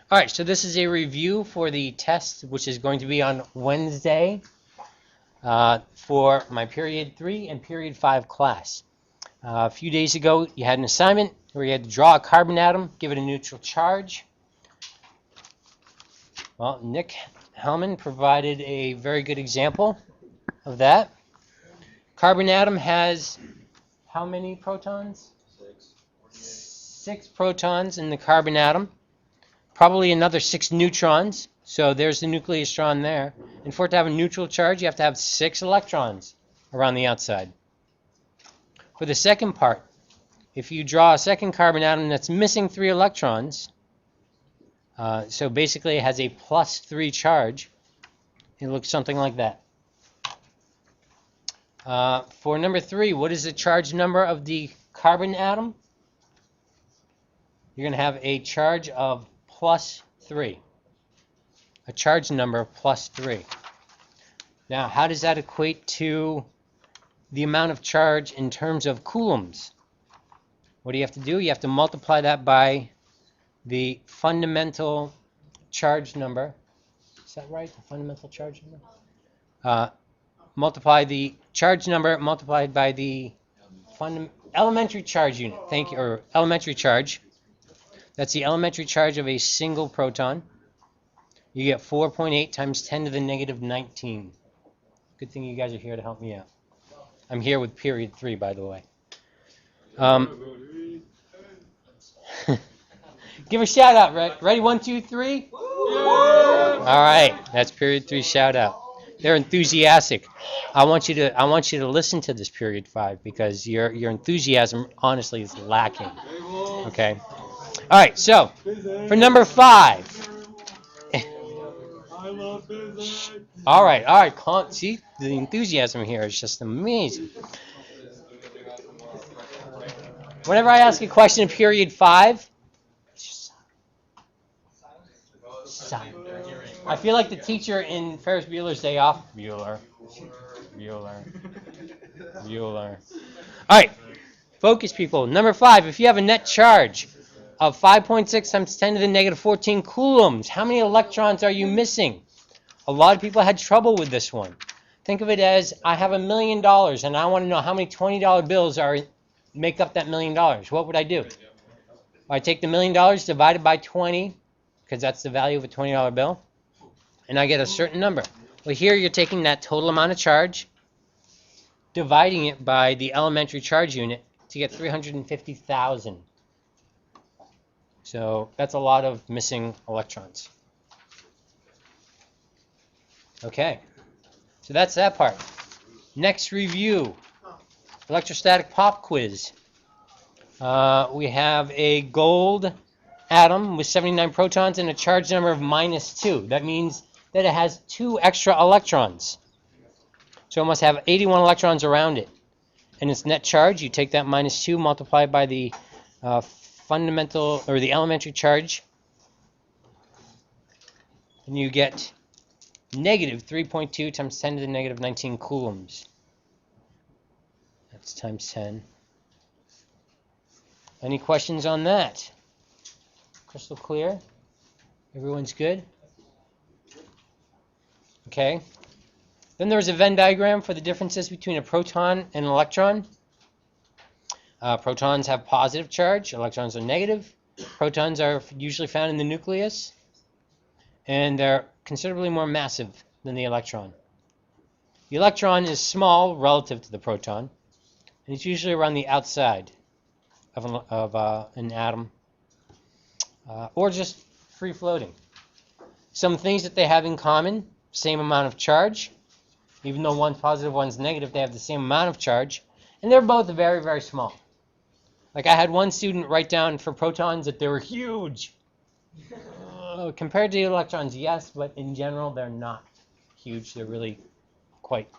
All right, so this is a review for the test, which is going to be on Wednesday for my period 3 and period 5 class. A few days ago, you had an assignment where you had to draw a carbon atom, give it a neutral charge. Well, Nick Hellman provided a very good example of that. Carbon atom has how many protons? 6 protons in the carbon atom. Probably another 6 neutrons, so there's the nucleus drawn there. And for it to have a neutral charge, you have to have 6 electrons around the outside. For the second part, if you draw a second carbon atom that's missing 3 electrons, so basically it has a +3 charge, it looks something like that. For number 3, what is the charge number of the carbon atom? You're going to have a charge of +3. A charge number of +3. Now, how does that equate to the amount of charge in terms of coulombs? What do you have to do? You have to multiply that by the fundamental charge number. Is that right? The fundamental charge number? Multiply the charge number multiplied by the elementary charge unit. Thank you. Or elementary charge. That's the elementary charge of a single proton. You get 4.8 times 10 to the negative 19. Good thing you guys are here to help me out. I'm here with period 3, by the way. Give a shout out, right? Ready? 1, 2, 3. All right, that's period 3 shout out. They're enthusiastic. I want you to listen to this period 5 because your enthusiasm honestly is lacking. Okay. All right, so for number 5. All right. See, the enthusiasm here is just amazing. Whenever I ask a question in period 5, I feel like the teacher in Ferris Bueller's Day Off. Bueller. All right, focus, people. Number 5, if you have a net charge of 5.6 times 10 to the negative 14 coulombs, how many electrons are you missing? A lot of people had trouble with this one. Think of it as, I have $1 million and I want to know how many $20 bills make up that $1 million. What would I do? I take the $1 million divided by 20, because that's the value of a $20 bill, and I get a certain number. Well, here you're taking that total amount of charge, dividing it by the elementary charge unit to get 350,000. So that's a lot of missing electrons. Okay, so that's that part. Next review, electrostatic pop quiz. We have a gold atom with 79 protons and a charge number of -2. That means that it has 2 extra electrons. So it must have 81 electrons around it. And its net charge, you take that -2, multiply it by the fundamental or the elementary charge, and you get negative 3.2 times 10 to the negative 19 coulombs. That's times 10. Any questions on that? Crystal clear? Everyone's good? Okay. Then there's a Venn diagram for the differences between a proton and an electron. Protons have positive charge, electrons are negative. Protons are usually found in the nucleus, and they're considerably more massive than the electron. The electron is small relative to the proton, and it's usually around the outside of an atom, or just free floating. Some things that they have in common: same amount of charge. Even though one's positive, one's negative, they have the same amount of charge, and they're both very, very small. Like I had one student write down for protons that they were huge. Compared to the electrons, yes, but in general, they're not huge. They're really quite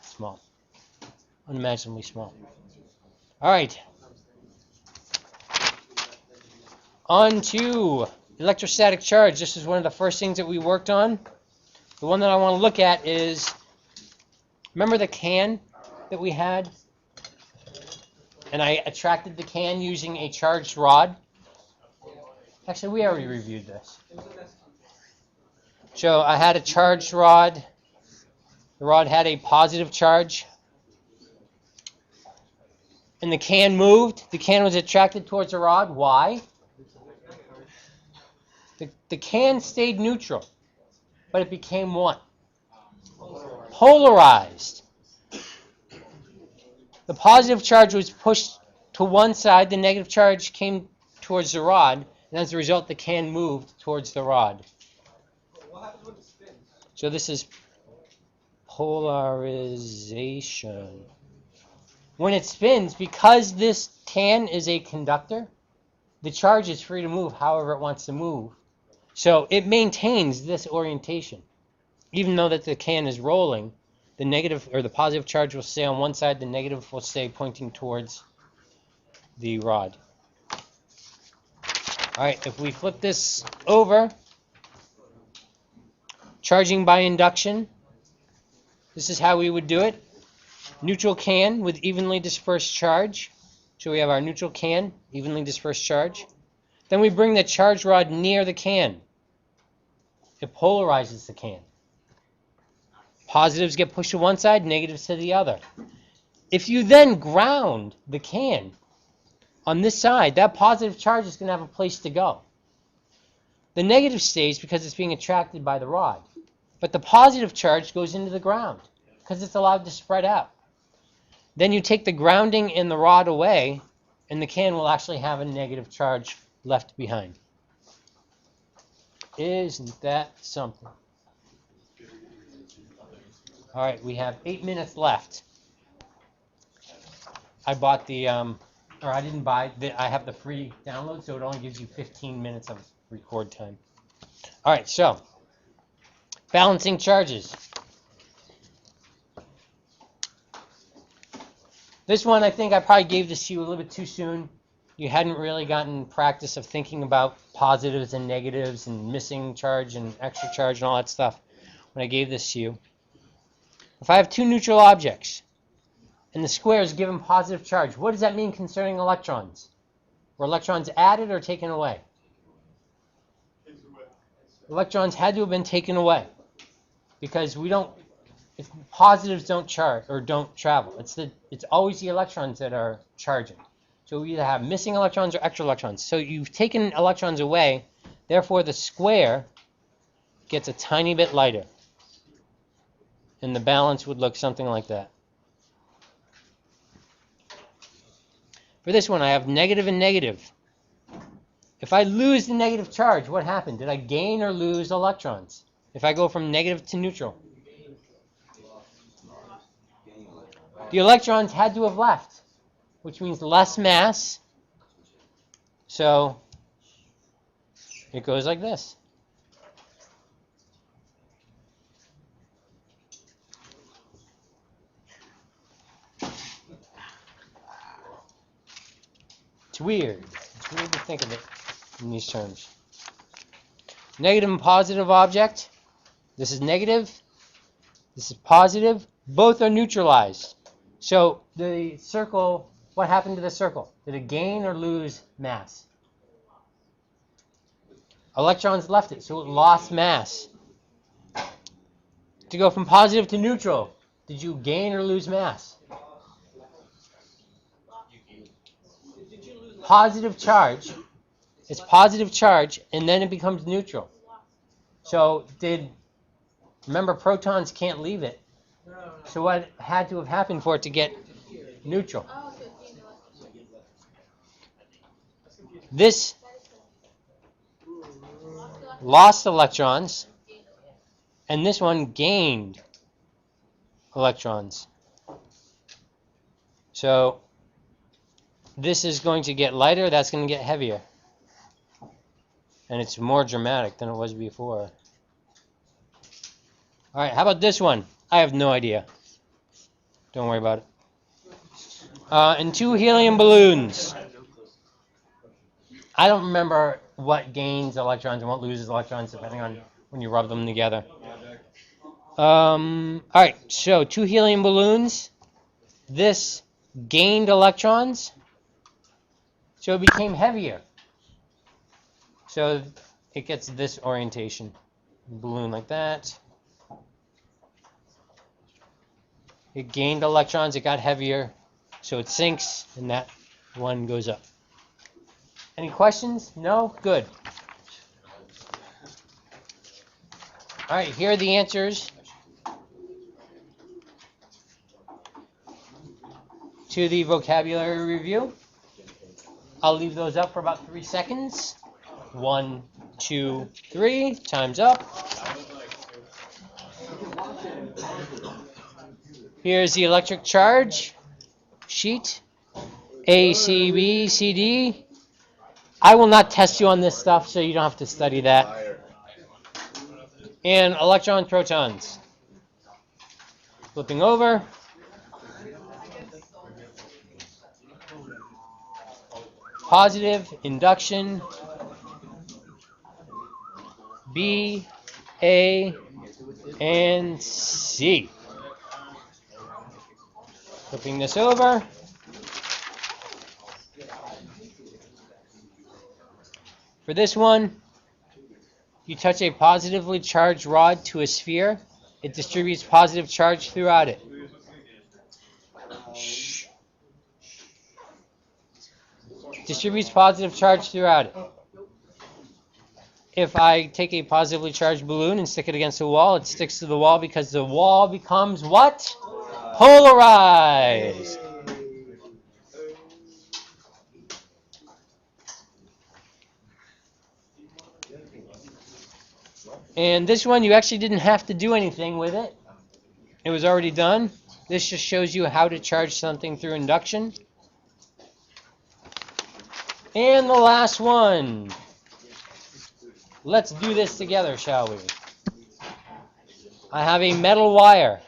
small, unimaginably small. All right. On to electrostatic charge. This is one of the first things that we worked on. The one that I want to look at is, remember the can that we had? And I attracted the can using a charged rod. Actually, we already reviewed this. So I had a charged rod. The rod had a positive charge. And the can moved. The can was attracted towards the rod. Why? The can stayed neutral, but it became what? Polarized. The positive charge was pushed to one side. The negative charge came towards the rod. And as a result, the can moved towards the rod. So this is polarization. When it spins, because this can is a conductor, the charge is free to move however it wants to move. So it maintains this orientation. Even though that the can is rolling, the negative or the positive charge will stay on one side, the negative will stay pointing towards the rod. All right, if we flip this over, charging by induction, this is how we would do it. Neutral can with evenly dispersed charge. So we have our neutral can, evenly dispersed charge. Then we bring the charge rod near the can. It polarizes the can. Positives get pushed to one side, negatives to the other. If you then ground the can on this side, that positive charge is going to have a place to go. The negative stays because it's being attracted by the rod. But the positive charge goes into the ground because it's allowed to spread out. Then you take the grounding in the rod away, and the can will actually have a negative charge left behind. Isn't that something? All right, we have 8 minutes left. I bought the, or I didn't buy, I have the free download, so it only gives you 15 minutes of record time. All right, so balancing charges. This one, I think I probably gave this to you a little bit too soon. You hadn't really gotten practice of thinking about positives and negatives and missing charge and extra charge and all that stuff when I gave this to you. If I have two neutral objects and the square is given positive charge, what does that mean concerning electrons? Were electrons added or taken away? Electrons had to have been taken away because if positives don't charge or don't travel, it's always the electrons that are charging. So we either have missing electrons or extra electrons. So you've taken electrons away, therefore the square gets a tiny bit lighter. And the balance would look something like that. For this one, I have negative and negative. If I lose the negative charge, what happened? Did I gain or lose electrons? If I go from negative to neutral. The electrons had to have left, which means less mass. So it goes like this. It's weird. It's weird to think of it in these terms. Negative and positive object. This is negative. This is positive. Both are neutralized. So the circle, what happened to the circle? Did it gain or lose mass? Electrons left it, so it lost mass. To go from positive to neutral, did you gain or lose mass? Positive charge. It's positive charge, and then it becomes neutral. So remember protons can't leave it. So what had to have happened for it to get neutral? This lost electrons, and this one gained electrons. So this is going to get lighter, that's going to get heavier. And it's more dramatic than it was before. All right, how about this one? I have no idea. Don't worry about it. And two helium balloons. I don't remember what gains electrons and what loses electrons depending on when you rub them together. All right, so two helium balloons. This gained electrons, so it became heavier. So it gets this orientation. Balloon like that. It gained electrons, it got heavier, so it sinks, and that one goes up. Any questions? No? Good. All right, here are the answers to the vocabulary review. I'll leave those up for about 3 seconds. 1, 2, 3. Time's up. Here's the electric charge sheet. A, C, B, C, D. I will not test you on this stuff, so you don't have to study that. And electrons, protons. Flipping over. Positive, induction. B, A, and C. Flipping this over. For this one, you touch a positively charged rod to a sphere. It distributes positive charge throughout it. Shh. Distributes positive charge throughout it. If I take a positively charged balloon and stick it against a wall, it sticks to the wall because the wall becomes what? Polarized. And this one, you actually didn't have to do anything with it. It was already done. This just shows you how to charge something through induction. And the last one. Let's do this together, shall we? I have a metal wire.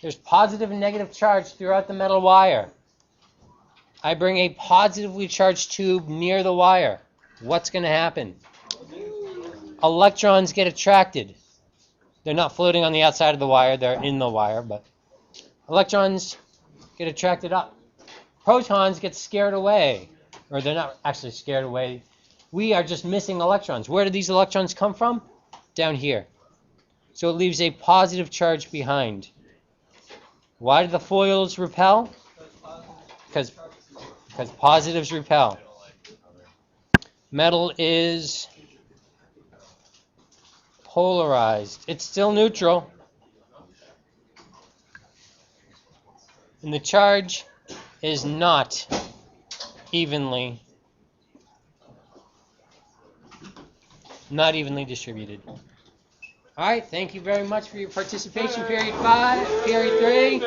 There's positive and negative charge throughout the metal wire. I bring a positively charged tube near the wire. What's going to happen? Electrons get attracted. They're not floating on the outside of the wire, they're in the wire, but electrons get attracted up. Protons get scared away, or they're not actually scared away. We are just missing electrons. Where do these electrons come from? Down here. So it leaves a positive charge behind. Why do the foils repel? Because positives repel. Metal is polarized. It's still neutral. And the charge is not evenly distributed. All right, thank you very much for your participation. Period 5, period 3.